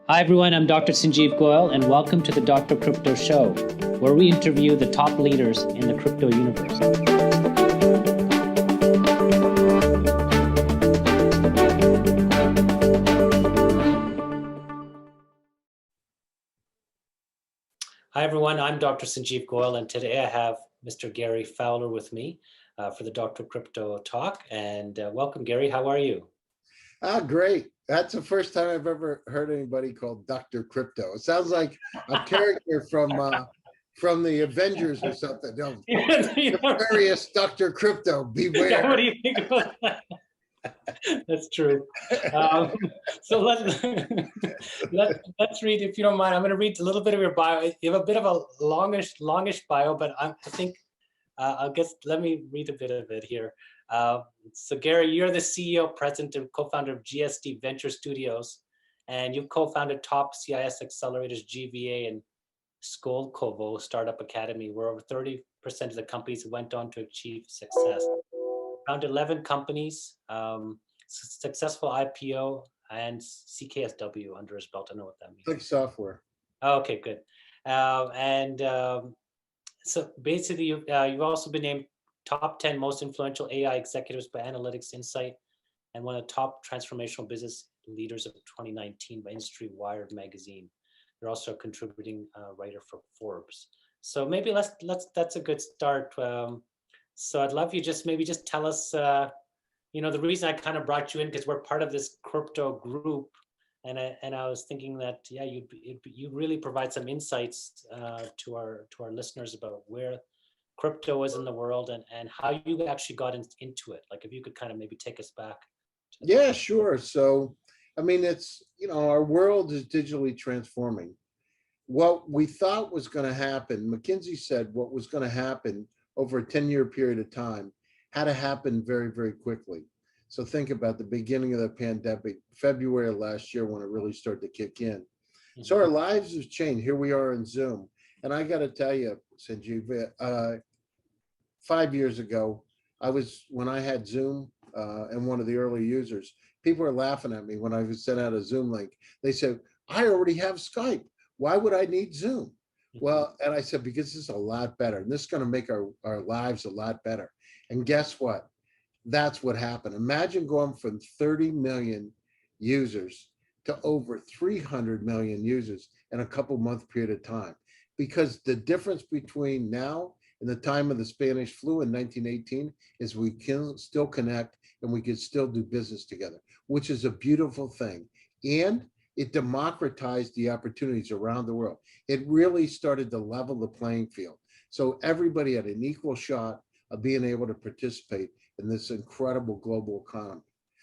Hi everyone, I'm Dr. Sanjeev Goyal and welcome to the Dr. Crypto Show, where we interview the top leaders in the crypto universe. Hi everyone, I'm Dr. Sanjeev Goyal and today I have Mr. Gary Fowler with me for the Dr. Crypto Talk. And welcome Gary, how are you? Great. That's the first time I've ever heard anybody called Dr. Crypto. It sounds like a character from the Avengers or something. No, nefarious Dr. Crypto, beware. Yeah, what do you think about that? That's true. So let's read, if you don't mind. I'm going to read a little bit of your bio. You have a bit of a longish bio, but I think let me read a bit of it here. So Gary, you're the CEO, president, and co-founder of GSD Venture Studios, and you've co-founded top CIS accelerators GVA and Skolkovo Startup Academy, where over 30% of the companies went on to achieve success. Around 11 companies, successful IPO, and CKSW under his belt. I know what that means. Click software. Okay, good. So basically, you've also been named top 10 most influential AI executives by Analytics Insight and one of the top transformational business leaders of 2019 by Industry Wired magazine. You're also a contributing writer for Forbes. So maybe that's a good start. So I'd love you just tell us, the reason I kind of brought you in because we're part of this crypto group, and I was thinking that you really provide some insights to our listeners about where crypto is in the world and how you actually got into it. Like if you could kind of maybe take us back. Yeah, sure. So, I mean, it's, our world is digitally transforming. What we thought was going to happen, McKinsey said what was going to happen over a 10-year period of time had to happen very, very quickly. So think about the beginning of the pandemic, February of last year when it really started to kick in. Mm-hmm. So our lives have changed. Here we are in Zoom. And I got to tell you, Sanjeev, 5 years ago, when I had Zoom and one of the early users, people were laughing at me when I was sent out a Zoom link. They said, I already have Skype. Why would I need Zoom? Well, and I said, because this is a lot better. And this is going to make our lives a lot better. And guess what? That's what happened. Imagine going from 30 million users to over 300 million users in a couple month period of time. Because the difference between now and the time of the Spanish flu in 1918 is we can still connect and we can still do business together, which is a beautiful thing. And it democratized the opportunities around the world. It really started to level the playing field. So everybody had an equal shot of being able to participate in this incredible global economy.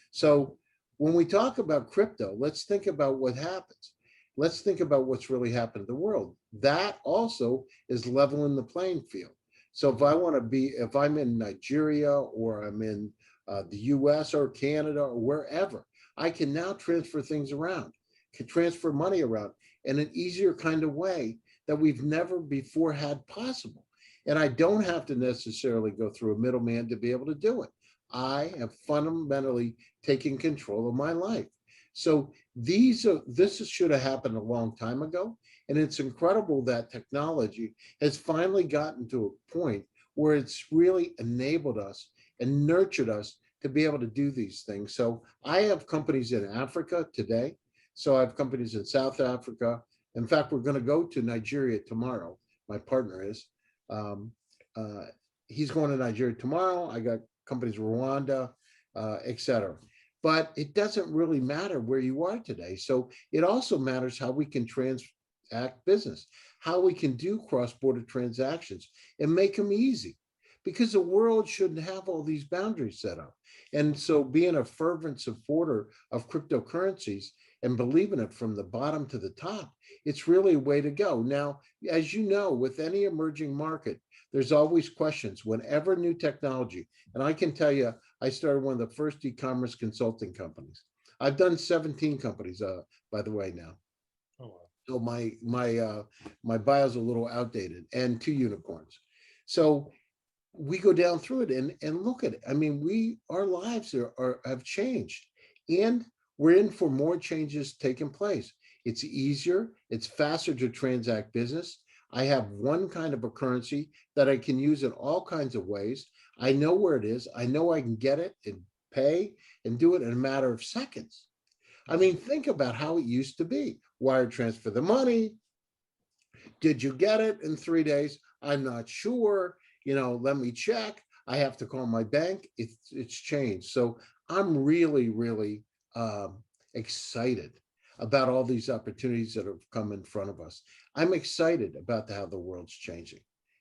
So when we talk about crypto, let's think about what happens. Let's think about what's really happened in the world. That also is leveling the playing field. So if I'm in Nigeria or I'm in the US or Canada or wherever, I can now transfer things around. Can transfer money around in an easier kind of way that we've never before had possible. And I don't have to necessarily go through a middleman to be able to do it. I am fundamentally taking control of my life. So this should have happened a long time ago. And it's incredible that technology has finally gotten to a point where it's really enabled us and nurtured us to be able to do these things. So I have companies in Africa today. So I have companies in South Africa. In fact, we're going to go to Nigeria tomorrow. My partner is. He's going to Nigeria tomorrow. I got companies in Rwanda, et cetera. But it doesn't really matter where you are today. So it also matters how we can transact business, how we can do cross-border transactions and make them easy. Because the world shouldn't have all these boundaries set up. And so being a fervent supporter of cryptocurrencies and believing it from the bottom to the top, it's really a way to go. Now, as you know, with any emerging market, there's always questions whenever new technology, and I can tell you, I started one of the first e-commerce consulting companies. I've done 17 companies, by the way, now. Oh, wow. So my bio's a little outdated, and 2 unicorns. So we go down through it and look at it. I mean, our lives have changed, and we're in for more changes taking place. It's easier, it's faster to transact business. I have one kind of a currency that I can use in all kinds of ways. I know where it is. I know I can get it and pay and do it in a matter of seconds. I mean, think about how it used to be. Wire transfer the money. Did you get it in 3 days? I'm not sure. Let me check. I have to call my bank. It's changed. So I'm really, really excited about all these opportunities that have come in front of us. I'm excited about how the world's changing,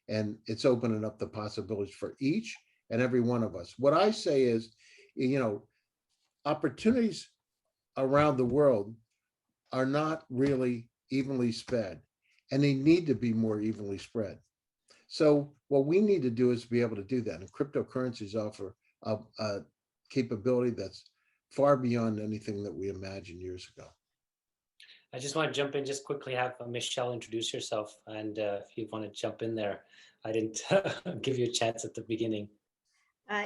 and it's opening up the possibilities for each and every one of us. What I say is, opportunities around the world are not really evenly spread, and they need to be more evenly spread. So what we need to do is be able to do that. And cryptocurrencies offer a capability that's far beyond anything that we imagined years ago. I just want to jump in just quickly, have Michelle introduce yourself. And if you want to jump in there, I didn't give you a chance at the beginning.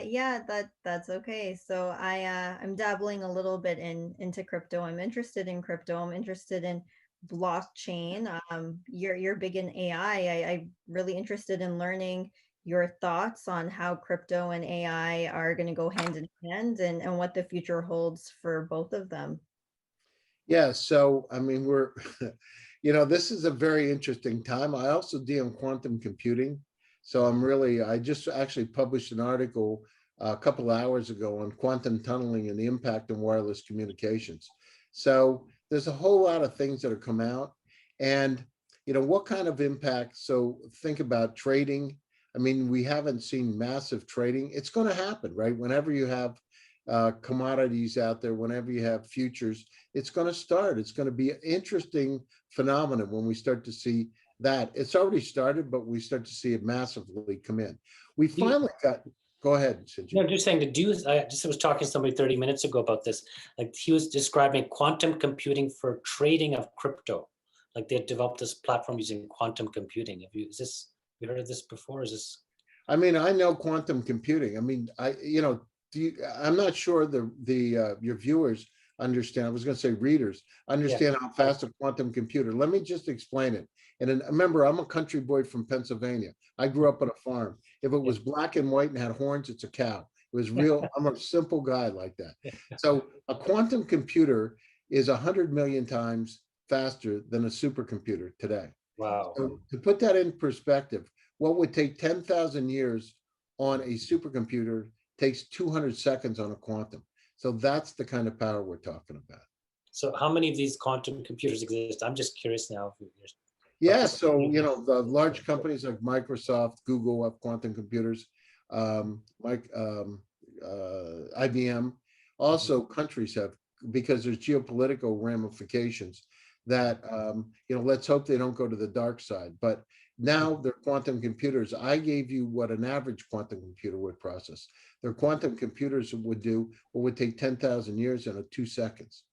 Yeah, that's okay. So I'm dabbling a little bit into crypto. I'm interested in crypto. I'm interested in blockchain. You're big in AI. I'm really interested in learning your thoughts on how crypto and AI are going to go hand in hand, and what the future holds for both of them. Yeah, so I mean, this is a very interesting time. I also deal in quantum computing. So I just actually published an article a couple of hours ago on quantum tunneling and the impact on wireless communications. So there's a whole lot of things that have come out, and what kind of impact? So think about trading. I mean, we haven't seen massive trading. It's going to happen, right? Whenever you have commodities out there, whenever you have futures, it's going to start. It's going to be an interesting phenomenon when we start to see that. It's already started, but we start to see it massively come in. We finally got, go ahead, Sinji. No, just saying I just was talking to somebody 30 minutes ago about this. Like, he was describing quantum computing for trading of crypto. Like, they had developed this platform using quantum computing. You heard of this before? Is this? I mean, I know quantum computing. I mean, I'm not sure your viewers understand. I was going to say readers understand how fast a quantum computer. Let me just explain it. And remember, I'm a country boy from Pennsylvania. I grew up on a farm. If it was black and white and had horns, it's a cow. It was real. I'm a simple guy like that. So a quantum computer is 100 million times faster than a supercomputer today. Wow. So to put that in perspective, what would take 10,000 years on a supercomputer takes 200 seconds on a quantum. So that's the kind of power we're talking about. So how many of these quantum computers exist? I'm just curious now. Yeah, so the large companies like Microsoft, Google have quantum computers, IBM. Also, countries have, because there's geopolitical ramifications that let's hope they don't go to the dark side. But now they're quantum computers. I gave you what an average quantum computer would process. Their quantum computers would do what would take 10,000 years in 2 seconds.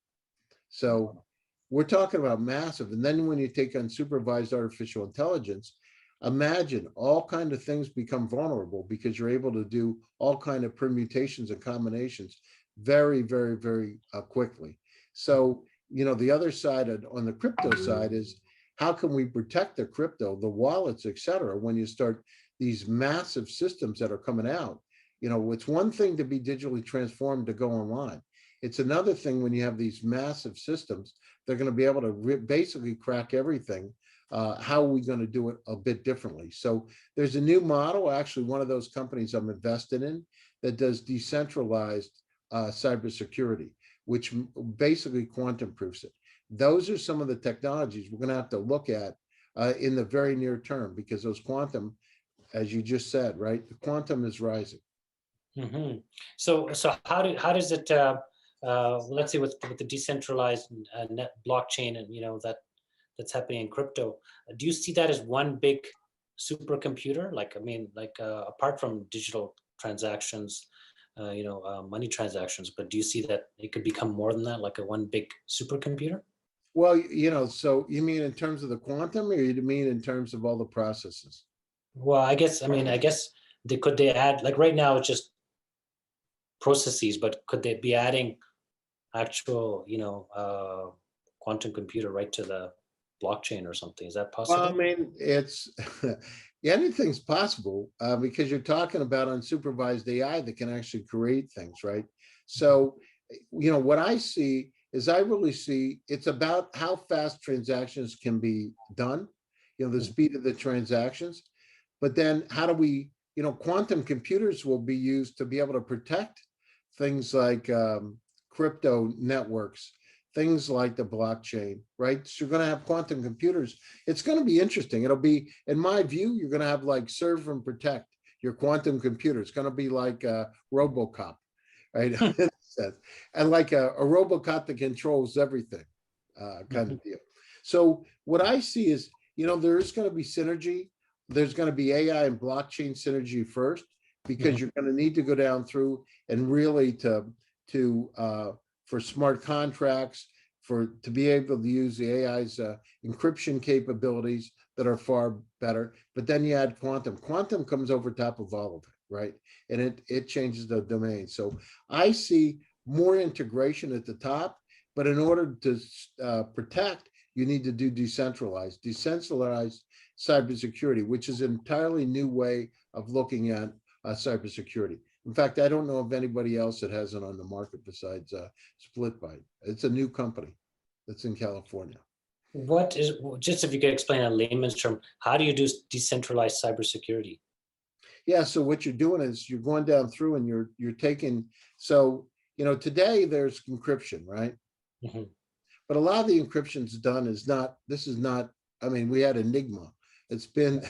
So we're talking about massive. And then when you take unsupervised artificial intelligence, imagine all kinds of things become vulnerable because you're able to do all kinds of permutations and combinations very, very, very quickly. So, the other side on the crypto side is, how can we protect the crypto, the wallets, et cetera, when you start these massive systems that are coming out? It's one thing to be digitally transformed to go online. It's another thing when you have these massive systems, they're going to be able to basically crack everything. How are we going to do it a bit differently? So there's a new model, actually one of those companies I'm invested in, that does decentralized cybersecurity, which basically quantum proofs it. Those are some of the technologies we're going to have to look at in the very near term, because those quantum, as you just said, right, the quantum is rising. Mm-hmm. So how does it? Let's say with the decentralized net blockchain and that's happening in crypto, do you see that as one big supercomputer? Apart from digital transactions, money transactions, but do you see that it could become more than that, like a one big supercomputer? Well, so you mean in terms of the quantum, or you mean in terms of all the processes? Well, I guess they add, like right now it's just processes, but could they be adding actual, quantum computer right to the blockchain or something. Is that Well, I possible? mean, it's anything's possible because you're talking about unsupervised AI that can actually create things, right? So, what I see is I really see it's about how fast transactions can be done, the speed of the transactions. But then how do we, quantum computers will be used to be able to protect things like crypto networks, things like the blockchain, right? So you're going to have quantum computers. It's going to be interesting. It'll be, in my view, you're going to have like serve and protect your quantum computer. It's going to be like a RoboCop, right? And like a RoboCop that controls everything kind of deal. So what I see is, there is going to be synergy. There's going to be AI and blockchain synergy first, because you're going to need to go down through and really for smart contracts, to be able to use the AI's encryption capabilities that are far better. But then you add quantum. Quantum comes over top of all of it, right? And it changes the domain. So I see more integration at the top, but in order to protect, you need to do decentralized cybersecurity, which is an entirely new way of looking at cybersecurity. In fact, I don't know of anybody else that has it on the market besides SplitByte. It's a new company that's in California. What is, just if you could explain in layman's term, how do you do decentralized cybersecurity? Yeah, so what you're doing is you're going down through and you're taking, so, today there's encryption, right? But a lot of the encryption's done this is not, I mean, we had Enigma. It's been,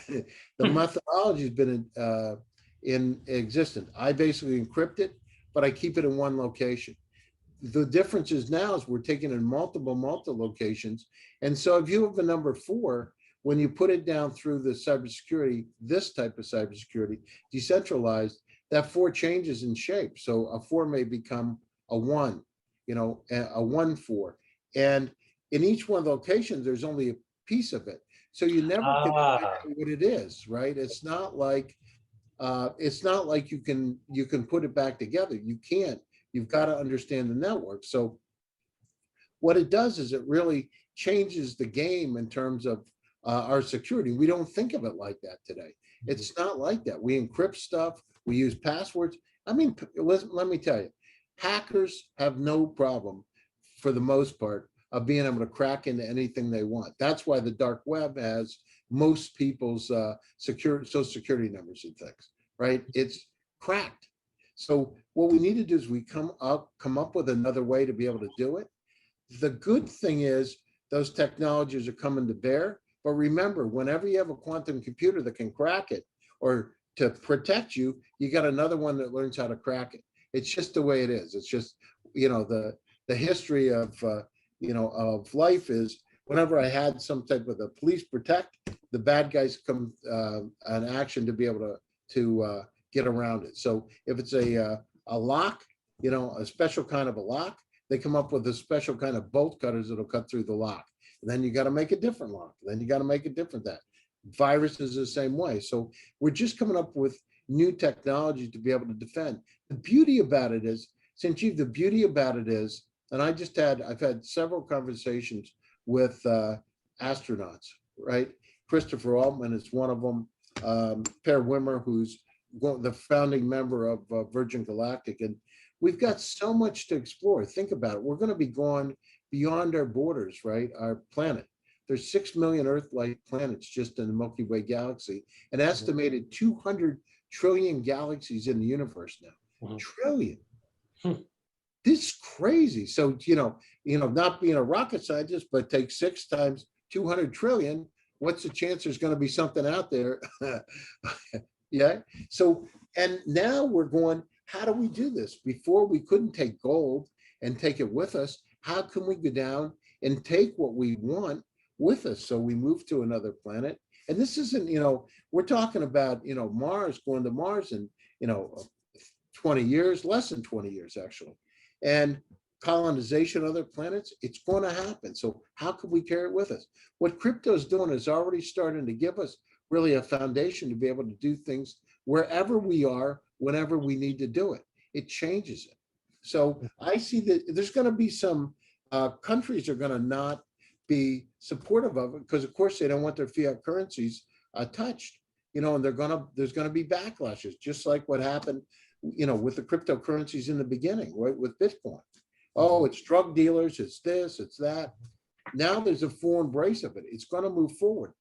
the methodology has been in existence. I basically encrypt it, but I keep it in one location. The difference is now is we're taking in multiple locations. And so if you have a number 4, when you put it down through the cybersecurity, this type of cybersecurity, decentralized, that 4 changes in shape. So a 4 may become a 1, a 1-4. And in each one of the locations, there's only a piece of it. So you never can figure out what it is, right? It's not like you can put it back together. You can't. You've got to understand the network. So what it does is it really changes the game in terms of our security. We don't think of it like that today. It's not like that. We encrypt stuff. We use passwords. I mean, let me tell you, hackers have no problem, for the most part, of being able to crack into anything they want. That's why the dark web has most people's social security numbers and things, right? It's cracked. So what we need to do is we come up with another way to be able to do it. The good thing is those technologies are coming to bear. But remember, whenever you have a quantum computer that can crack it, or to protect you, you got another one that learns how to crack it. It's just the way it is. It's just, the history of life is, whenever I had some type of the police protect, the bad guys come an action to be able to get around it. So if it's a lock, a special kind of a lock, they come up with a special kind of bolt cutters that'll cut through the lock. And then you got to make a different lock. Then you got to make a different that. Virus is the same way. So we're just coming up with new technology to be able to defend. The beauty about it is, and I've had several conversations with astronauts, right? Christopher Altman is one of them. Per Wimmer, who's the founding member of Virgin Galactic. And we've got so much to explore. Think about it. We're going to be going beyond our borders, right? Our planet. There's 6 million Earth-like planets just in the Milky Way galaxy, an estimated 200 trillion galaxies in the universe now. Trillion. This is crazy. So, not being a rocket scientist, but take 6 times 200 trillion, what's the chance there's going to be something out there? Yeah. So, and now we're going, how do we do this? Before we couldn't take gold and take it with us. How can we go down and take what we want with us? So we move to another planet. And this isn't, we're talking about, Mars, going to Mars in, 20 years, less than 20 years, actually. And colonization of other planets, it's going to happen. So how can we carry it with us? What crypto is doing is already starting to give us really a foundation to be able to do things wherever we are, whenever we need to do it. It changes it. So I see that there's going to be some countries are going to not be supportive of it because, of course, they don't want their fiat currencies touched. And there's going to be backlashes, just like what happened, with the cryptocurrencies in the beginning, right? With Bitcoin. Oh, it's drug dealers, it's this, it's that. Now there's a full embrace of it. It's going to move forward.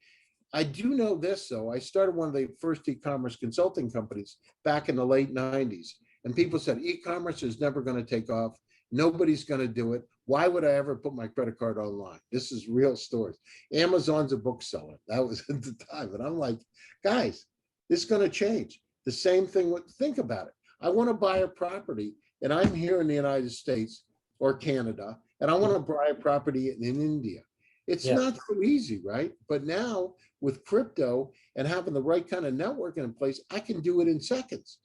I do know this, though. I started one of the first e-commerce consulting companies back in the late 90s. And people said, e-commerce is never going to take off. Nobody's going to do it. Why would I ever put my credit card online? This is real stories. Amazon's a bookseller. That was at the time. And I'm like, guys, this is going to change. The same thing, think about it. I want to buy a property and I'm here in the United States or Canada, and I want to buy a property in India. It's not so easy, right? But now with crypto and having the right kind of networking in place, I can do it in seconds.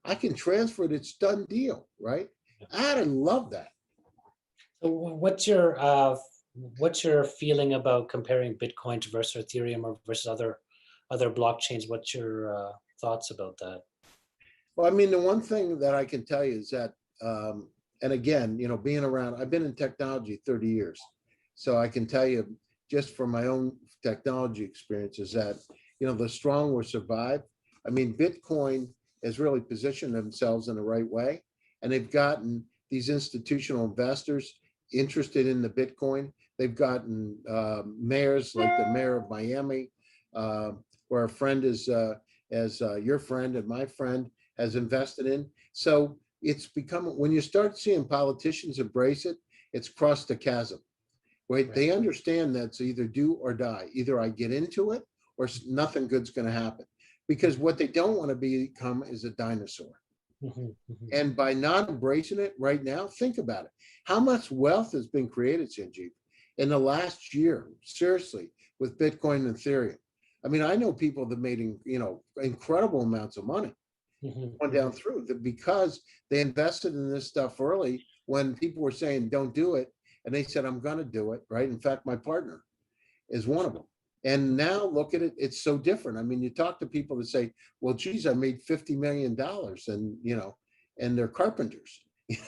I can transfer it. It's done deal, right? I love that. So what's your feeling about comparing Bitcoin to versus Ethereum or versus other blockchains? What's your thoughts about that? Well, I mean, the one thing that I can tell you is that, and again, being around, I've been in technology 30 years. So I can tell you just from my own technology experiences that, the strong will survive. I mean, Bitcoin has really positioned themselves in the right way. And they've gotten these institutional investors interested in the Bitcoin. They've gotten mayors like the mayor of Miami, where a friend is, as your friend and my friend has invested in. So it's become, when you start seeing politicians embrace it, it's crossed the chasm, right? They understand that it's either do or die. Either I get into it or nothing good's going to happen. Because what they don't want to become is a dinosaur. And by not embracing it right now, think about it. How much wealth has been created, Sanjeev, in the last year, seriously, with Bitcoin and Ethereum? I mean, I know people that made, incredible amounts of money going down through because they invested in this stuff early when people were saying, don't do it. And they said, I'm going to do it, right? In fact, my partner is one of them. And now look at it, it's so different. I mean, you talk to people that say, well, geez, I made $50 million and, and they're carpenters,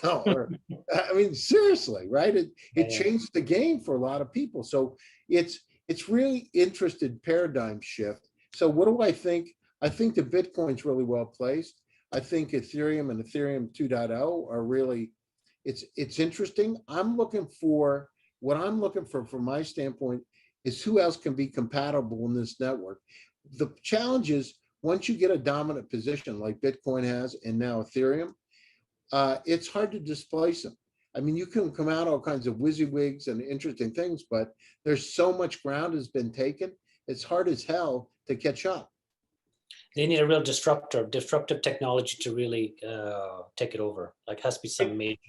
or, I mean, seriously, right? It changed the game for a lot of people. So it's really interesting paradigm shift. So what do I think? I think the Bitcoin's really well placed. I think Ethereum and Ethereum 2.0 are really, it's interesting. What I'm looking for from my standpoint is who else can be compatible in this network. The challenge is once you get a dominant position like Bitcoin has and now Ethereum, it's hard to displace them. I mean, you can come out all kinds of WYSIWYGs and interesting things, but there's so much ground has been taken. It's hard as hell to catch up. They need a real disruptive technology to really take it over. Like, has to be some major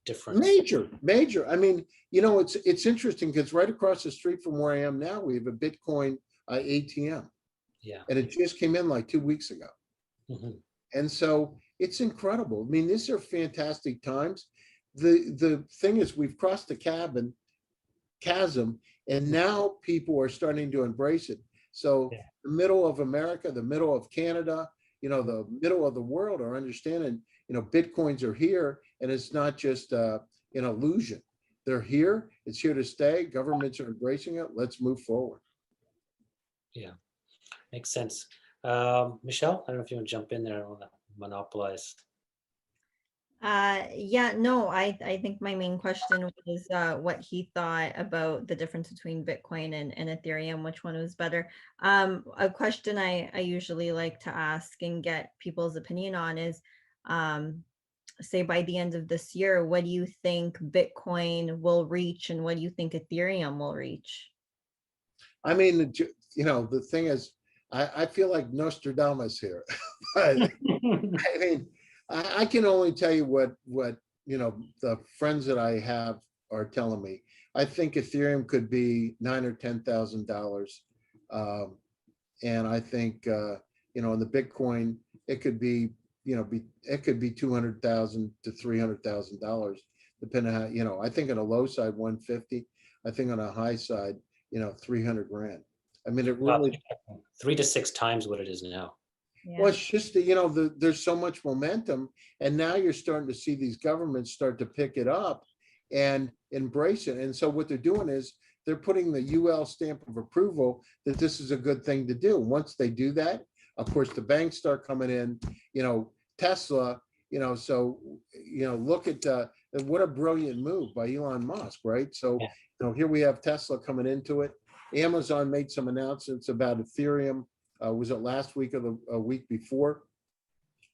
difference. Major. I mean, it's interesting because right across the street from where I am now, we have a Bitcoin ATM. Yeah. And it just came in like 2 weeks ago. And so it's incredible. I mean, these are fantastic times. The thing is, we've crossed the chasm, and now people are starting to embrace it. So the middle of America, the middle of Canada, the middle of the world are understanding, Bitcoins are here, and it's not just an illusion. They're here. It's here to stay. Governments are embracing it. Let's move forward. Yeah, makes sense. Michelle, I don't know if you want to jump in there. I don't want to monopolize. I think my main question was what he thought about the difference between Bitcoin and Ethereum, which one was better. A question I usually like to ask and get people's opinion on is, say by the end of this year, what do you think Bitcoin will reach and what do you think Ethereum will reach? I mean, the thing is, I feel like Nostradamus here. But, I mean, I can only tell you what the friends that I have are telling me. I think Ethereum could be $9,000 or $10,000, and I think in the Bitcoin it could be $200,000 to $300,000, depending on how I think on a low side 150. I think on a high side 300 grand. I mean, it really 3 to 6 times what it is now. Yeah. Well, it's just there's so much momentum, and now you're starting to see these governments start to pick it up, and embrace it. And so what they're doing is they're putting the UL stamp of approval that this is a good thing to do. Once they do that, of course, the banks start coming in, Tesla, so, look at what a brilliant move by Elon Musk, right? So, here we have Tesla coming into it. Amazon made some announcements about Ethereum. Was it last week or the week before?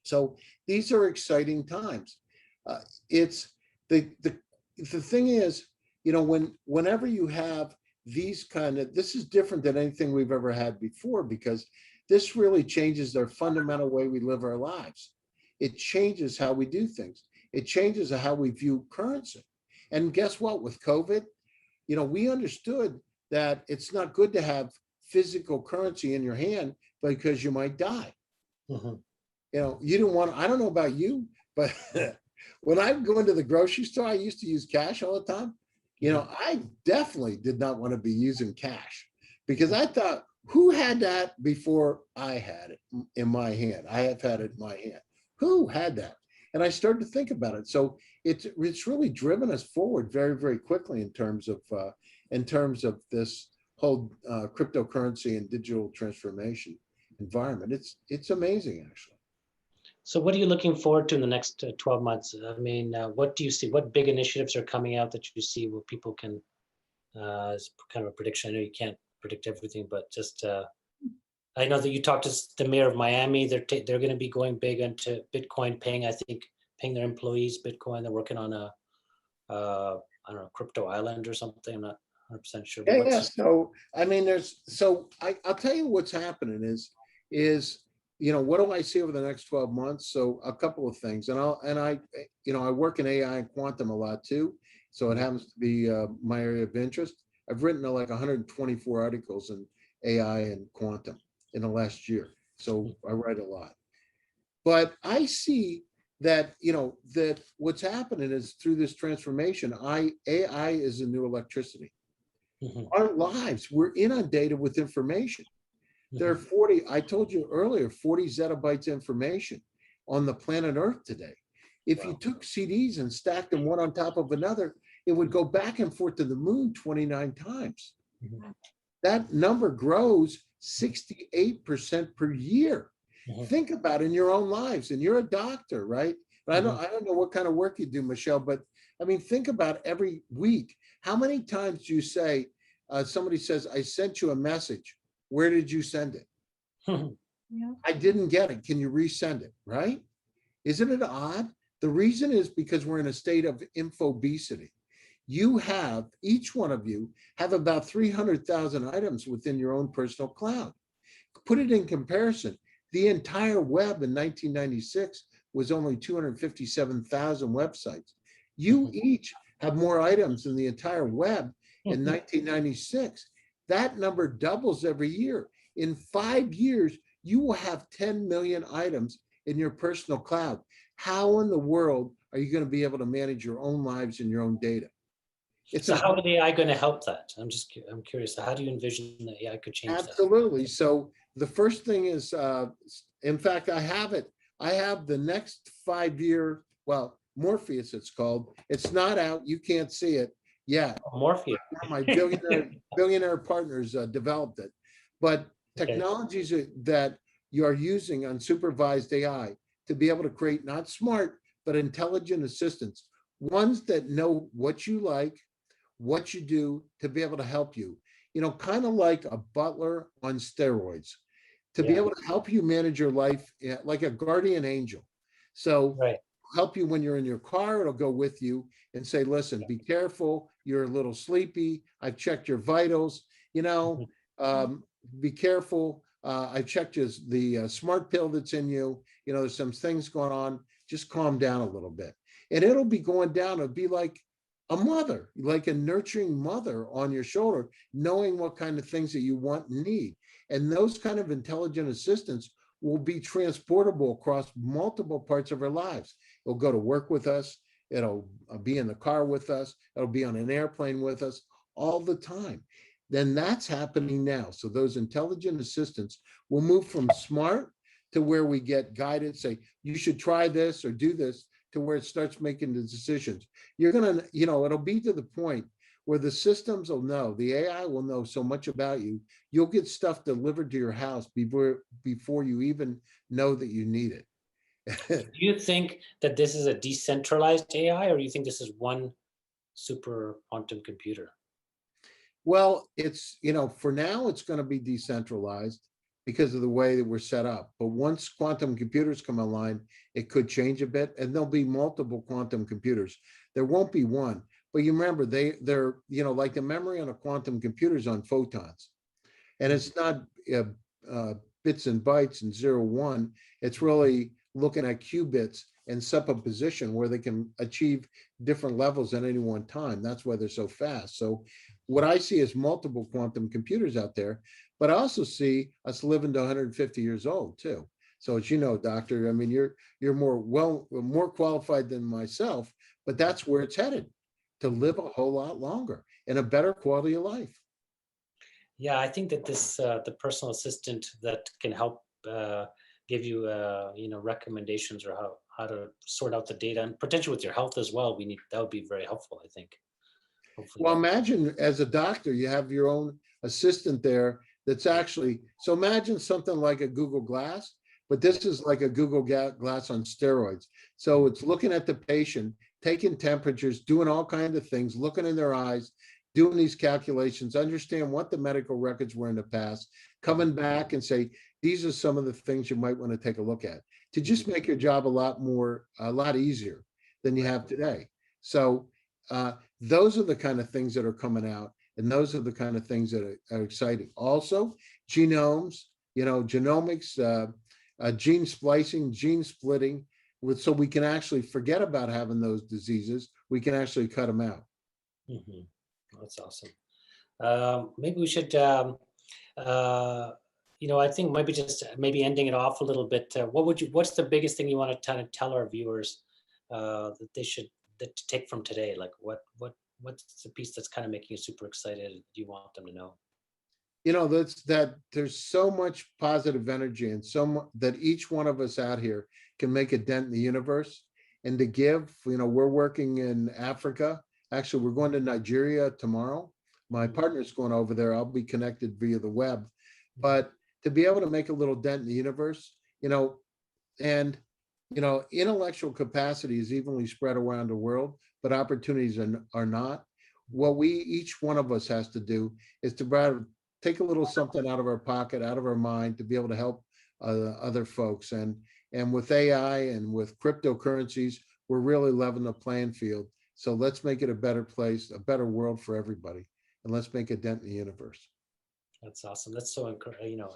So these are exciting times. It's the thing is, whenever you have these this is different than anything we've ever had before, because this really changes our fundamental way we live our lives. It changes how we do things. It changes how we view currency. And guess what? With COVID, we understood that it's not good to have physical currency in your hand because you might die. Mm-hmm. You don't want, I don't know about you, but when I go into the grocery store, I used to use cash all the time. I definitely did not want to be using cash because I thought, who had that before I had it in my hand? I have had it in my hand. Who had that? And I started to think about it. So it's really driven us forward very, very quickly in terms of this whole cryptocurrency and digital transformation environment. It's amazing, actually. So what are you looking forward to in the next 12 months? I mean, what do you see? What big initiatives are coming out that you see where people can, as kind of a prediction? I know you can't predict everything, but just, I know that you talked to the mayor of Miami. They're going to be going big into Bitcoin, paying their employees Bitcoin. They're working on a, I don't know, crypto island or something. I'm not 100% sure. Yeah. So, I mean, I'll tell you what's happening is, what do I see over the next 12 months? So a couple of things, and I work in AI and quantum a lot too. So it happens to be my area of interest. I've written like 124 articles in AI and quantum in the last year. So I write a lot, but I see that, that what's happening is through this transformation, AI is the new electricity. Mm-hmm. Our lives, we're inundated with information. There are 40, I told you earlier, 40 zettabytes information on the planet Earth today. If you took CDs and stacked them one on top of another, it would go back and forth to the moon 29 times. Mm-hmm. That number grows 68% per year. Mm-hmm. Think about it in your own lives, and you're a doctor, right? I don't know what kind of work you do, Michelle, but I mean, think about every week. How many times do you say, somebody says, I sent you a message. Where did you send it? Yeah. I didn't get it. Can you resend it? Right? Isn't it odd? The reason is because we're in a state of infobesity. Each one of you have about 300,000 items within your own personal cloud. Put it in comparison. The entire web in 1996 was only 257,000 websites. You each have more items than the entire web in 1996. That number doubles every year. In 5 years, you will have 10 million items in your personal cloud. How in the world are you going to be able to manage your own lives and your own data? So how is AI going to help that? I'm curious. How do you envision that AI could change that? Absolutely. So the first thing is, in fact, I have it. I have the next 5-year, Morpheus it's called. It's not out. You can't see it. Yeah, Morpheus. My billionaire partners developed it. But technologies that you are using unsupervised AI to be able to create not smart, but intelligent assistants, ones that know what you like, what you do to be able to help you, kind of like a butler on steroids, to be able to help you manage your life like a guardian angel. So help you when you're in your car, it'll go with you and say, listen, be careful, you're a little sleepy, I've checked your vitals, be careful, I've checked the smart pill that's in you, there's some things going on, just calm down a little bit. And it'll be going down, it'll be like a mother, like a nurturing mother on your shoulder, knowing what kind of things that you want and need. And those kind of intelligent assistants will be transportable across multiple parts of our lives. It'll go to work with us. It'll be in the car with us. It'll be on an airplane with us all the time. Then that's happening now. So those intelligent assistants will move from smart to where we get guidance, say, you should try this or do this, to where it starts making the decisions. You're gonna, it'll be to the point where the systems will know, the AI will know so much about you, you'll get stuff delivered to your house before you even know that you need it. Do you think that this is a decentralized AI, or do you think this is one super quantum computer? Well, it's, for now, it's going to be decentralized because of the way that we're set up. But once quantum computers come online, it could change a bit, and there'll be multiple quantum computers. There won't be one. But you remember, they're, like the memory on a quantum computer is on photons. And it's not bits and bytes and 0, 1. It's really looking at qubits and superposition where they can achieve different levels at any one time. That's why they're so fast. So what I see is multiple quantum computers out there, but I also see us living to 150 years old too. So as you know, doctor, I mean, you're more qualified than myself, but that's where it's headed, to live a whole lot longer and a better quality of life. Yeah, I think that this the personal assistant that can help give you recommendations or how to sort out the data, and potentially with your health as well. That would be very helpful, I think. Hopefully. Well, imagine as a doctor, you have your own assistant there that's actually, so imagine something like a Google Glass, but this is like a Google Glass on steroids. So it's looking at the patient, taking temperatures, doing all kinds of things, looking in their eyes, doing these calculations, understand what the medical records were in the past, coming back and say, these are some of the things you might want to take a look at, to just make your job a lot easier than you have today. So those are the kind of things that are coming out, and those are the kind of things that are exciting. Also, genomes, genomics, gene splicing, gene splitting, so we can actually forget about having those diseases. We can actually cut them out. Mm-hmm. That's awesome. Maybe we should, I think maybe ending it off a little bit. What's the biggest thing you want to kind of tell our viewers that they should to take from today? Like what's the piece that's kind of making you super excited? You want them to know? That there's so much positive energy and that each one of us out here can make a dent in the universe and to give. We're working in Africa. Actually, we're going to Nigeria tomorrow. My partner's going over there. I'll be connected via the web. But to be able to make a little dent in the universe, and intellectual capacity is evenly spread around the world, but opportunities are not. What each one of us has to do is to take a little something out of our pocket, out of our mind, to be able to help other folks. And with AI and with cryptocurrencies, we're really leveling the playing field. So let's make it a better place, a better world for everybody, and let's make a dent in the universe. That's awesome. That's so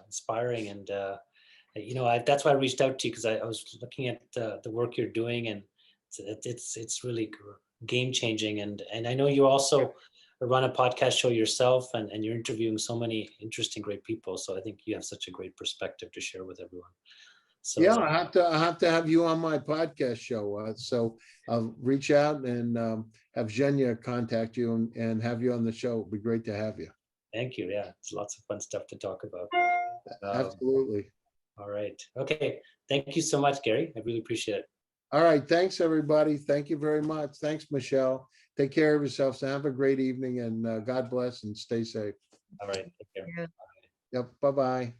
inspiring, and that's why I reached out to you, because I was looking at the work you're doing, and it's really game changing. And I know you also run a podcast show yourself, and you're interviewing so many interesting, great people. So I think you have such a great perspective to share with everyone. So yeah, I have to have you on my podcast show. So I'll reach out and have Zhenya contact you and have you on the show. It'd be great to have you. Thank you. Yeah, it's lots of fun stuff to talk about. Absolutely. All right. Okay. Thank you so much, Gary. I really appreciate it. All right. Thanks, everybody. Thank you very much. Thanks, Michelle. Take care of yourself. So have a great evening, and God bless, and stay safe. All right. Take care. Yep. Bye-bye.